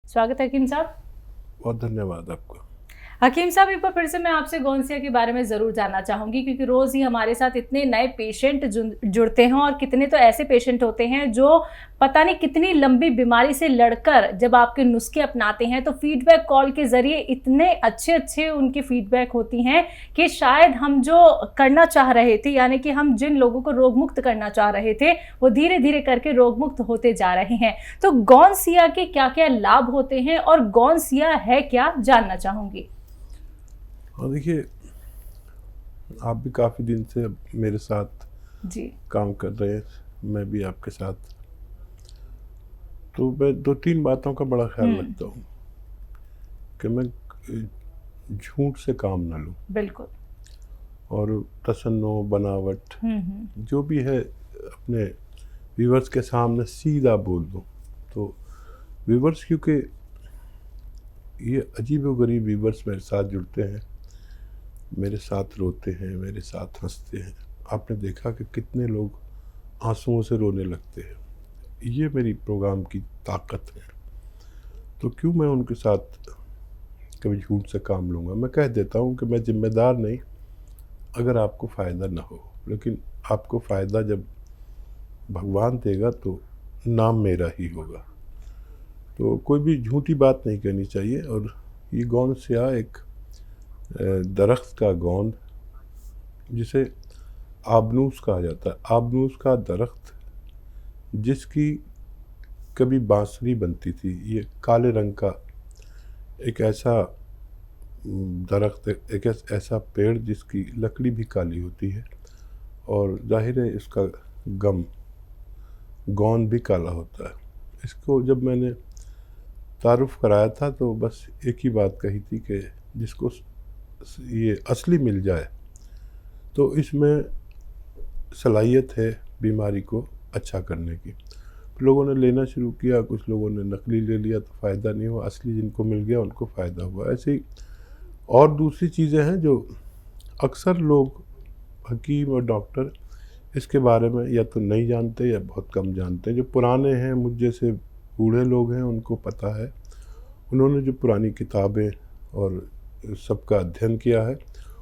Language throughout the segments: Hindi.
स्वागत है हकीम साहब। बहुत धन्यवाद आपको। हकीम साहब, एक बार फिर से मैं आपसे गौनसिया के बारे में ज़रूर जानना चाहूँगी, क्योंकि रोज़ ही हमारे साथ इतने नए पेशेंट जुड़ते हैं और कितने तो ऐसे पेशेंट होते हैं जो पता नहीं कितनी लंबी बीमारी से लड़कर जब आपके नुस्खे अपनाते हैं तो फीडबैक कॉल के ज़रिए इतने अच्छे उनकी फीडबैक होती हैं कि शायद हम जो करना चाह रहे थे, यानी कि हम जिन लोगों को रोग मुक्त करना चाह रहे थे, वो धीरे धीरे करके रोग मुक्त होते जा रहे हैं। तो गौनसिया के क्या क्या लाभ होते हैं और गौनसिया है क्या, जानना चाहूँगी। और देखिए, आप भी काफ़ी दिन से मेरे साथ जी काम कर रहे हैं, मैं भी आपके साथ, तो मैं 2-3 बातों का बड़ा ख्याल रखता हूँ कि मैं झूठ से काम ना लूँ। बिल्कुल। और तसन्नो बनावट जो भी है अपने व्यूवर्स के सामने सीधा बोल दूँ। तो व्यूवर्स, क्योंकि ये अजीब-ओ-गरीब व्यूवर्स मेरे साथ जुड़ते हैं, मेरे साथ रोते हैं, मेरे साथ हंसते हैं। आपने देखा कि कितने लोग आंसुओं से रोने लगते हैं। ये मेरी प्रोग्राम की ताकत है। तो क्यों मैं उनके साथ कभी झूठ से काम लूँगा। मैं कह देता हूँ कि मैं जिम्मेदार नहीं अगर आपको फ़ायदा ना हो, लेकिन आपको फ़ायदा जब भगवान देगा तो नाम मेरा ही होगा। तो कोई भी झूठी बात नहीं कहनी चाहिए। और ये गौनसिया एक दरख्त का गोंद, जिसे आबनूस कहा जाता है। आबनूस का दरख्त जिसकी कभी बांसुरी बनती थी, ये काले रंग का एक ऐसा दरख्त, एक ऐसा पेड़ जिसकी लकड़ी भी काली होती है और जाहिर है इसका गम गोंद भी काला होता है। इसको जब मैंने तारुफ कराया था तो बस एक ही बात कही थी कि जिसको ये असली मिल जाए तो इसमें सलाहियत है बीमारी को अच्छा करने की। लोगों ने लेना शुरू किया, कुछ लोगों ने नकली ले लिया तो फ़ायदा नहीं हुआ, असली जिनको मिल गया उनको फ़ायदा हुआ। ऐसे ही और दूसरी चीज़ें हैं जो अक्सर लोग, हकीम और डॉक्टर, इसके बारे में या तो नहीं जानते या बहुत कम जानते हैं। जो पुराने हैं, मुझ जैसे बूढ़े लोग हैं, उनको पता है, उन्होंने जो पुरानी किताबें और सबका अध्ययन किया है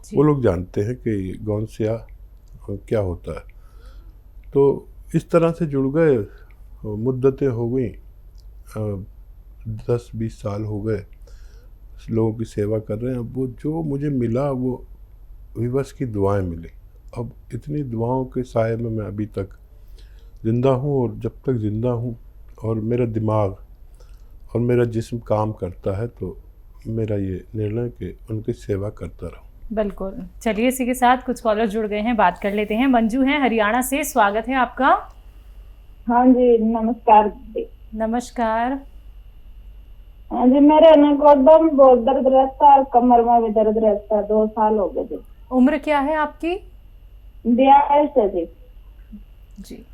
वो लोग जानते हैं कि गौनसिया क्या होता है। तो इस तरह से जुड़ गए, मुद्दतें हो गई, 10-20 साल हो गए लोगों की सेवा कर रहे हैं। अब वो जो मुझे मिला वो विवश की दुआएं मिली। अब इतनी दुआओं के साए में मैं अभी तक ज़िंदा हूँ, और जब तक ज़िंदा हूँ और मेरा दिमाग और मेरा जिस्म काम करता है तो मेरा ये निर्णय कि उनकी सेवा करता रहूँ। बिल्कुल। चलिए, इसी के साथ कुछ कॉलर जुड़ गए हैं, बात कर लेते हैं। मंजू हैं हरियाणा से, स्वागत है आपका। हाँ जी, नमस्कार। नमस्कार। हाँ जी, मेरे ना गोडों में बहुत दर्द रहता है और कमर में भी दर्द रहता है। 2 साल हो गए जी। उम्र क्या है आपकी? 42 है जी। जी।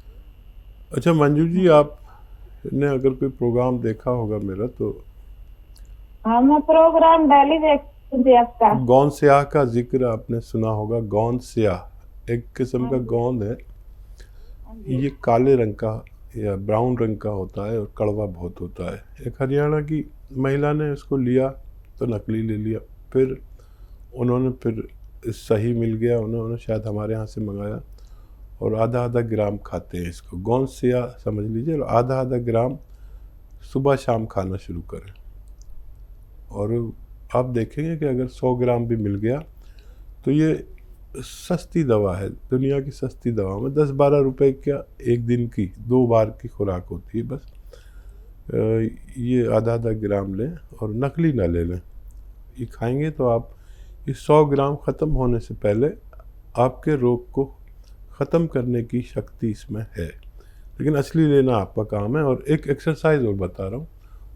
अच्छा मंजू जी, आपने अगर कोई प्रोग्राम देखा होगा मेरा तो हाँ, मैं प्रोग्राम डेली देखती थी आपका। गौनसिया का जिक्र आपने सुना होगा। गौनसिया एक किस्म का गोंद है। ये काले रंग का या ब्राउन रंग का होता है और कड़वा बहुत होता है। एक हरियाणा की महिला ने इसको लिया तो नकली ले लिया, फिर उन्होंने सही मिल गया, उन्होंने शायद हमारे यहाँ से मंगाया और आधा ग्राम खाते हैं इसको। गौनसिया समझ लीजिए, और आधा ग्राम सुबह शाम खाना शुरू करें और आप देखेंगे कि अगर 100 ग्राम भी मिल गया तो ये सस्ती दवा है, दुनिया की सस्ती दवा में 10-12 रुपए क्या एक दिन की 2 बार की खुराक होती है बस। ये आधा ग्राम लें और नकली ना ले लें। ये खाएंगे तो आप ये 100 ग्राम ख़त्म होने से पहले आपके रोग को ख़त्म करने की शक्ति इसमें है, लेकिन असली लेना आपका काम है। और एक एक्सरसाइज और बता रहा हूँ,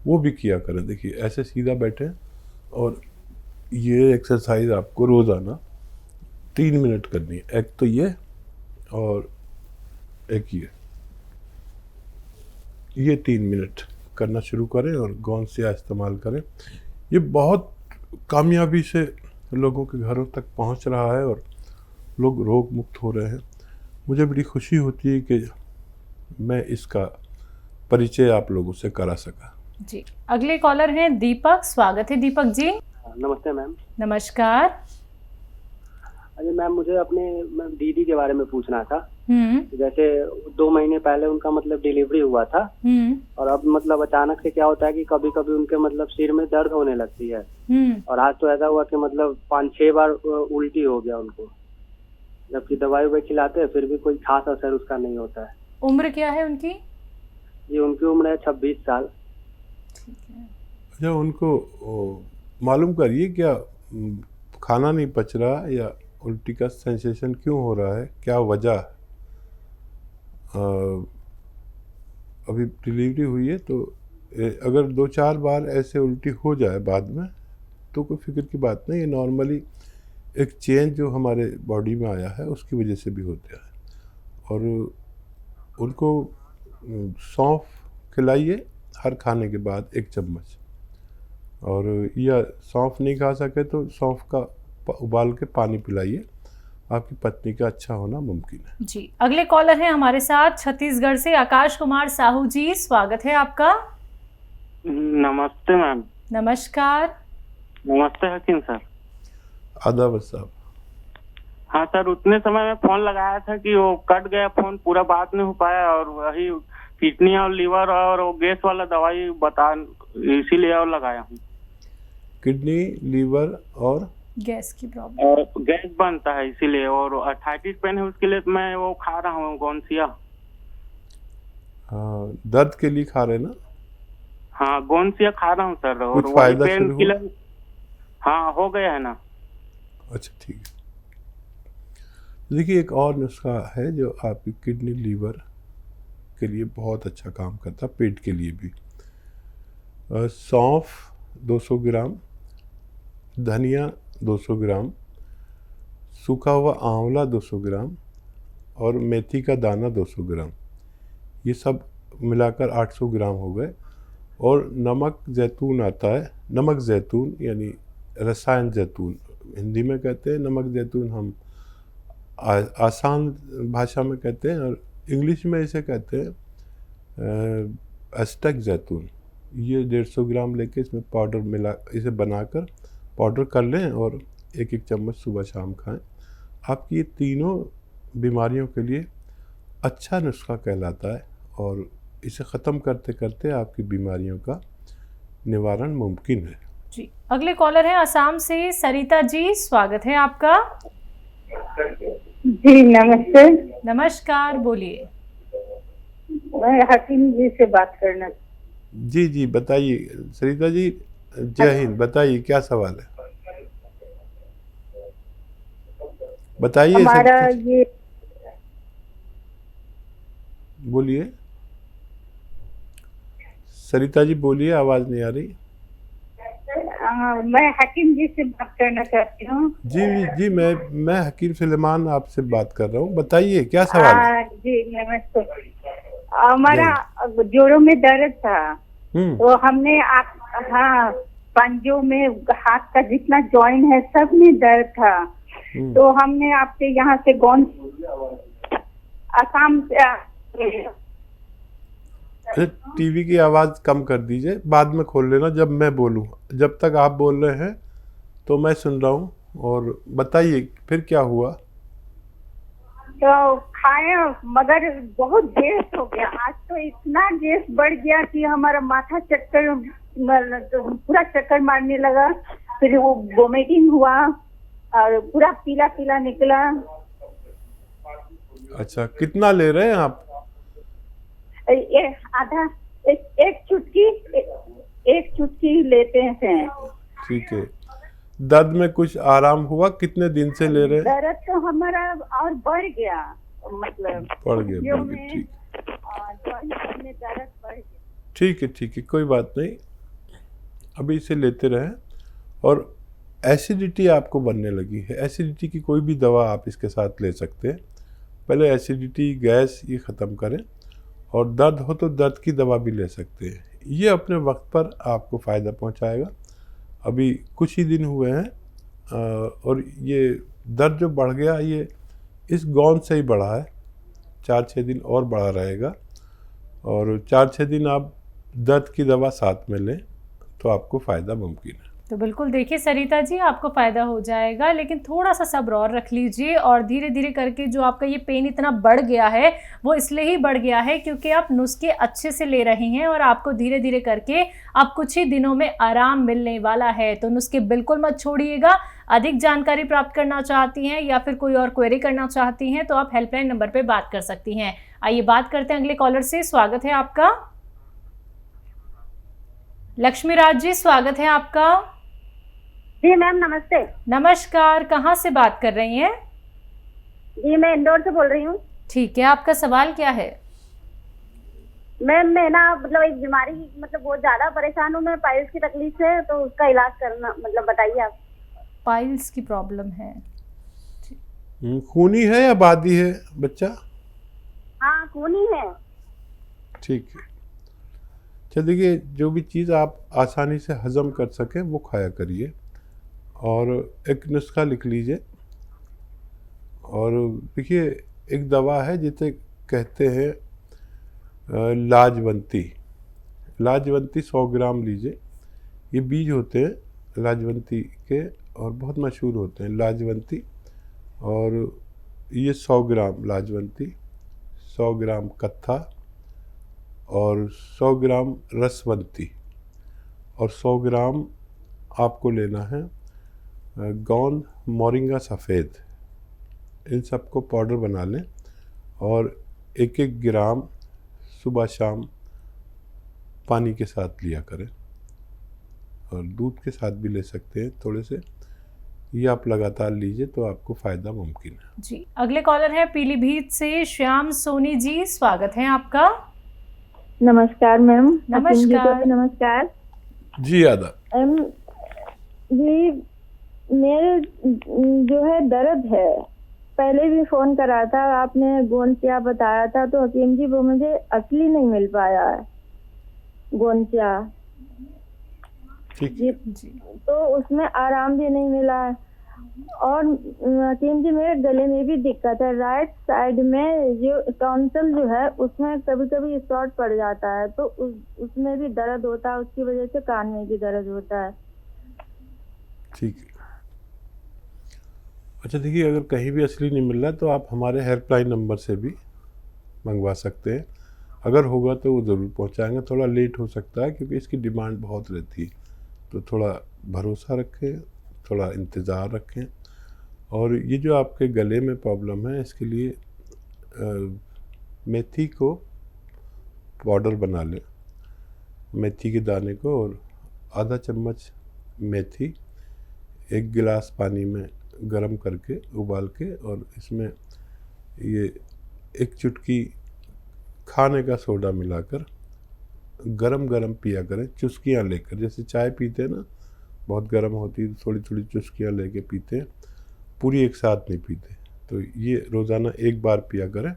वो भी किया करें। देखिए, ऐसे सीधा बैठें और ये एक्सरसाइज आपको रोज़ाना 3 मिनट करनी है। एक तो ये और एक ये 3 मिनट करना शुरू करें और गौनसिया इस्तेमाल करें। ये बहुत कामयाबी से लोगों के घरों तक पहुंच रहा है और लोग रोग मुक्त हो रहे हैं। मुझे बड़ी खुशी होती है कि मैं इसका परिचय आप लोगों से करा सका। जी, अगले कॉलर हैं दीपक। स्वागत है दीपक जी। नमस्ते मैम। नमस्कार। अरे मैम, मुझे अपने दीदी के बारे में पूछना था। हम्म। जैसे 2 महीने पहले उनका मतलब डिलीवरी हुआ था, और अब मतलब अचानक से क्या होता है कि कभी कभी उनके मतलब सिर में दर्द होने लगती है, और आज तो ऐसा हुआ कि मतलब 5-6 बार उल्टी हो गया उनको, जबकि दवाई ववाई खिलाते हैं फिर भी कोई खास असर उसका नहीं होता है। उम्र क्या है उनकी? जी, उनकी उम्र है 26 साल। अच्छा, उनको मालूम करिए क्या खाना नहीं पच रहा या उल्टी का सेंसेशन क्यों हो रहा है, क्या वजह? अभी डिलीवरी हुई है तो अगर 2-4 बार ऐसे उल्टी हो जाए बाद में तो कोई फिक्र की बात नहीं है। नॉर्मली एक चेंज जो हमारे बॉडी में आया है उसकी वजह से भी होता है। और उनको सौंफ खिलाइए हर खाने के बाद 1 चम्मच, और या सौंफ नहीं खा सके तो सौंफ का उबाल के पानी पिलाइए, आपकी पत्नी का अच्छा होना मुमकिन है। जी, अगले कॉलर हैं हमारे साथ छत्तीसगढ़ से आकाश कुमार साहू जी। स्वागत है आपका। नमस्ते मैम। नमस्कार। नमस्ते हकीम सर। आदाब साहब। हाँ सर, उतने समय में फोन लगाया था कि वो कट गया फोन, पूरा बात नहीं हो पाया, और वही किडनी और लीवर और वो गैस वाला दवाई बता, इसीलिए और लगाया हूँ। किडनी, लीवर और गैस की प्रॉब्लम, और गैस बनता है इसीलिए, और अर्थाइटिस पेन है उसके लिए मैं वो खा रहा हूँ गोंसिया। दर्द के लिए खा रहे ना? हाँ, गोंसिया खा रहा हूँ सर। और कुछ फायदा पेन शुरू किलर हाँ हो गया है ना। अच्छा, ठीक है। देखिए, एक और नुस्खा है जो आपकी किडनी लीवर के लिए बहुत अच्छा काम करता है, पेट के लिए भी। सौंफ 200 ग्राम, धनिया 200 ग्राम, सूखा हुआ आंवला 200 ग्राम और मेथी का दाना 200 ग्राम, ये सब मिलाकर 800 ग्राम हो गए। और नमक जैतून आता है, नमक जैतून यानी रसायन जैतून हिंदी में कहते हैं, नमक जैतून हम आसान भाषा में कहते हैं, और इंग्लिश में इसे कहते हैं एस्टेक जैतून। ये 150 ग्राम लेके इसमें पाउडर मिला, इसे बनाकर पाउडर कर लें और 1-1 चम्मच सुबह शाम खाएं। आपकी ये तीनों बीमारियों के लिए अच्छा नुस्खा कहलाता है, और इसे ख़त्म करते करते आपकी बीमारियों का निवारण मुमकिन है। जी, अगले कॉलर है असम से सरिता जी। स्वागत है आपका। जी नमस्ते। नमस्कार, बोलिए। मैं हकीम जी से बात करना। जी जी, बताइए सरिता जी। जय हिंद। बताइए क्या सवाल है, बताइए। हमारा ये बोलिए सरिता जी, बोलिए, आवाज़ नहीं आ रही। मैं हकीम जी से बात करना चाहती हूँ। जी जी, मैं हकीम सुलेमान आपसे बात कर रहा हूँ, बताइए क्या सवाल है। जी नमस्ते। हमारा जोड़ों में दर्द था, तो हमने हाँ, पंजों में हाथ का जितना जॉइंट है सब में दर्द था, तो हमने आपके यहाँ से असम से। टीवी की आवाज़ कम कर दीजिए, बाद में खोल लेना जब मैं बोलूँ। जब तक आप बोल रहे हैं तो मैं सुन रहा हूँ, और बताइए फिर क्या हुआ। तो खाए मगर बहुत गैस हो गया। आज तो इतना गैस बढ़ गया कि हमारा माथा चक्कर, पूरा चक्कर मारने लगा, फिर वो वोमिटिंग हुआ और पूरा पीला पीला निकला। अच्छा, कितना ले रहे हैं आप? एक चुटकी लेते हैं। ठीक है। दर्द में कुछ आराम हुआ? कितने दिन से ले रहे हैं? दर्द तो हमारा और बढ़ गया, मतलब बढ़ गया। ठीक, दर्द बढ़ गया। ठीक है, ठीक है, कोई बात नहीं, अभी इसे लेते रहें। और एसिडिटी आपको बनने लगी है, एसिडिटी की कोई भी दवा आप इसके साथ ले सकते हैं। पहले एसिडिटी, गैस ये ख़त्म करें, और दर्द हो तो दर्द की दवा भी ले सकते हैं। ये अपने वक्त पर आपको फ़ायदा पहुंचाएगा। अभी कुछ ही दिन हुए हैं, और ये दर्द जो बढ़ गया ये इस गौन से ही बढ़ा है। 4-6 दिन और बढ़ा रहेगा, और 4-6 दिन आप दर्द की दवा साथ में लें तो आपको फ़ायदा मुमकिन है। तो बिल्कुल देखिए सरिता जी, आपको फ़ायदा हो जाएगा, लेकिन थोड़ा सा सब्र और रख लीजिए। और धीरे धीरे करके जो आपका ये पेन इतना बढ़ गया है वो इसलिए ही बढ़ गया है क्योंकि आप नुस्खे अच्छे से ले रही हैं और आपको धीरे धीरे करके अब कुछ ही दिनों में आराम मिलने वाला है। तो नुस्खे बिल्कुल मत छोड़िएगा। अधिक जानकारी प्राप्त करना चाहती हैं या फिर कोई और क्वेरी करना चाहती हैं तो आप हेल्पलाइन नंबर पर बात कर सकती हैं। आइए बात करते हैं अगले कॉलर से। स्वागत है आपका। लक्ष्मी राज जी, स्वागत है आपका। जी मैम नमस्ते। नमस्कार, कहाँ से बात कर रही हैं? जी मैं इंदौर से बोल रही हूँ। ठीक है, आपका सवाल क्या है? मैम मैं ना मतलब एक बीमारी मतलब बहुत ज्यादा परेशान हूँ मैं, पाइल्स की तकलीफ से, तो उसका इलाज करना मतलब बताइए आप। पाइल्स की प्रॉब्लम है? खूनी है या बादी है बच्चा? हाँ खूनी है। ठीक है, चल देखिए, जो भी चीज़ आप आसानी से हजम कर सकें वो खाया करिए। और एक नुस्खा लिख लीजिए। और देखिए, एक दवा है जिसे कहते हैं लाजवंती। लाजवंती 100 ग्राम लीजिए। ये बीज होते हैं लाजवंती के और बहुत मशहूर होते हैं लाजवंती। और ये 100 ग्राम लाजवंती, 100 ग्राम कत्था और 100 ग्राम रसवंती और 100 ग्राम आपको लेना है गोंद मोरिंगा सफ़ेद। इन सबको पाउडर बना लें और 1-1 ग्राम सुबह शाम पानी के साथ लिया करें और दूध के साथ भी ले सकते हैं थोड़े से। ये आप लगातार लीजिए तो आपको फ़ायदा मुमकिन है। जी, अगले कॉलर है पीलीभीत से श्याम सोनी जी, स्वागत है आपका। नमस्कार मैम। नमस्कार। नमस्कार जी आदाब। जी मेरे जो है दर्द है, पहले भी फोन करा था, आपने गोंसिया बताया था, तो हकीम जी वो मुझे असली नहीं मिल पाया है गोंसिया। ठीक जी, तो उसमें आराम भी नहीं मिला है। और हकीम जी मेरे गले में भी दिक्कत है, राइट साइड में जो टॉन्सिल जो है उसमें कभी कभी शॉर्ट पड़ जाता है, तो उसमें भी दर्द होता है, उसकी वजह से कान में भी दर्द होता है। ठीक है, अच्छा देखिए, अगर कहीं भी असली नहीं मिल रहा तो आप हमारे हेल्पलाइन नंबर से भी मंगवा सकते हैं। अगर होगा तो वो ज़रूर पहुंचाएंगे। थोड़ा लेट हो सकता है क्योंकि इसकी डिमांड बहुत रहती है, तो थोड़ा भरोसा रखें, थोड़ा इंतज़ार रखें। और ये जो आपके गले में प्रॉब्लम है, इसके लिए मेथी को पाउडर बना लें, मेथी के दाने को, और आधा चम्मच मेथी 1 गिलास पानी में गरम करके उबाल के, और इसमें ये 1 चुटकी खाने का सोडा मिलाकर गरम गरम पिया करें, चुस्कियाँ लेकर। जैसे चाय पीते हैं ना, बहुत गर्म होती है, थोड़ी थोड़ी चुस्कियाँ लेके पीते हैं, पूरी एक साथ नहीं पीते। तो ये रोज़ाना 1 बार पिया करें,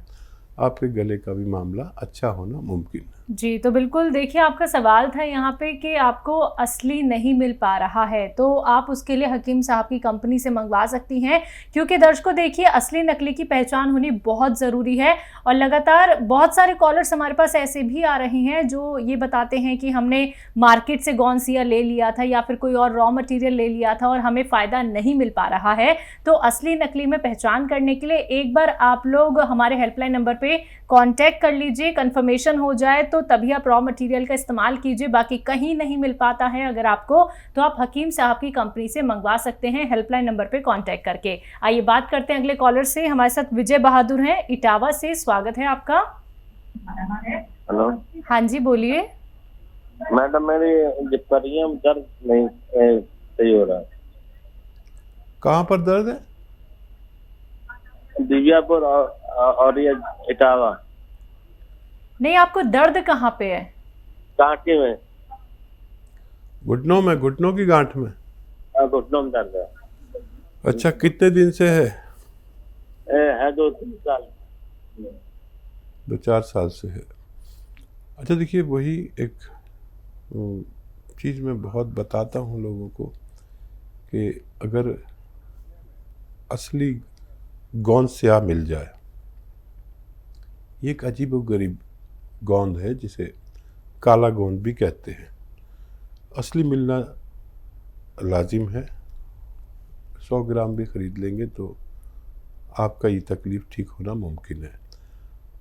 आपके गले का भी मामला अच्छा होना मुमकिन है। जी, तो बिल्कुल देखिए, आपका सवाल था यहाँ पे कि आपको असली नहीं मिल पा रहा है, तो आप उसके लिए हकीम साहब की कंपनी से मंगवा सकती हैं। क्योंकि दर्शकों देखिए, असली नकली की पहचान होनी बहुत ज़रूरी है। और लगातार बहुत सारे कॉलर्स हमारे पास ऐसे भी आ रहे हैं जो ये बताते हैं कि हमने मार्केट से गोंसिया ले लिया था या फिर कोई और रॉ मटीरियल ले लिया था और हमें फ़ायदा नहीं मिल पा रहा है। तो असली नकली में पहचान करने के लिए एक बार आप लोग हमारे हेल्पलाइन नंबर पर कॉन्टैक्ट कर लीजिए, कन्फर्मेशन हो जाए तो तभी आप रॉ मटेरियल का इस्तेमाल कीजिए। बाकी कहीं नहीं मिल पाता है अगर आपको, तो आप हकीम साहब की कंपनी से मंगवा सकते हैं हेल्पलाइन नंबर पे कांटेक्ट करके। आइए बात करते हैं अगले कॉलर से। हमारे साथ विजय बहादुर हैं इटावा से, स्वागत है आपका। हेलो। हाँ जी, बोलिए। मैडम मेरी जिप्परियम दर्द नहीं सही हो रहा है। कहाँ पर दर्द है? दिव्यापुर और ये इटावा। नहीं, आपको दर्द कहाँ पे है? कांटे में। घुटनों में? घुटनों की गांठ में? घुटनों में दर्द है। अच्छा, कितने दिन से है? है 2-3 साल। 2-4 साल से है। अच्छा देखिए, वही एक चीज़ मैं बहुत बताता हूँ लोगों को कि अगर असली गोंसिया मिल जाए, ये एक अजीब व गरीब गोंद है जिसे काला गोंद भी कहते हैं। असली मिलना लाजिम है। 100 ग्राम भी ख़रीद लेंगे तो आपका ये तकलीफ़ ठीक होना मुमकिन है।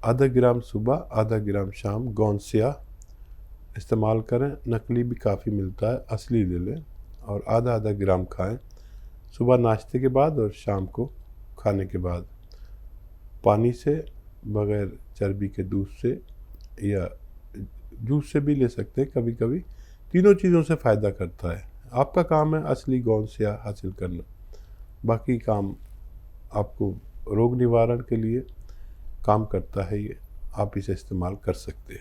आधा ग्राम सुबह, आधा ग्राम शाम गोंद स्याह इस्तेमाल करें। नकली भी काफ़ी मिलता है, असली ले लें और आधा आधा ग्राम खाएं सुबह नाश्ते के बाद और शाम को खाने के बाद। पानी से, बग़ैर चर्बी के दूध से या जूस से भी ले सकते हैं कभी कभी। तीनों चीज़ों से फ़ायदा करता है। आपका काम है असली गोंद स्याह हासिल करना, बाकी काम आपको रोग निवारण के लिए काम करता है। ये आप इसे इस्तेमाल कर सकते हैं।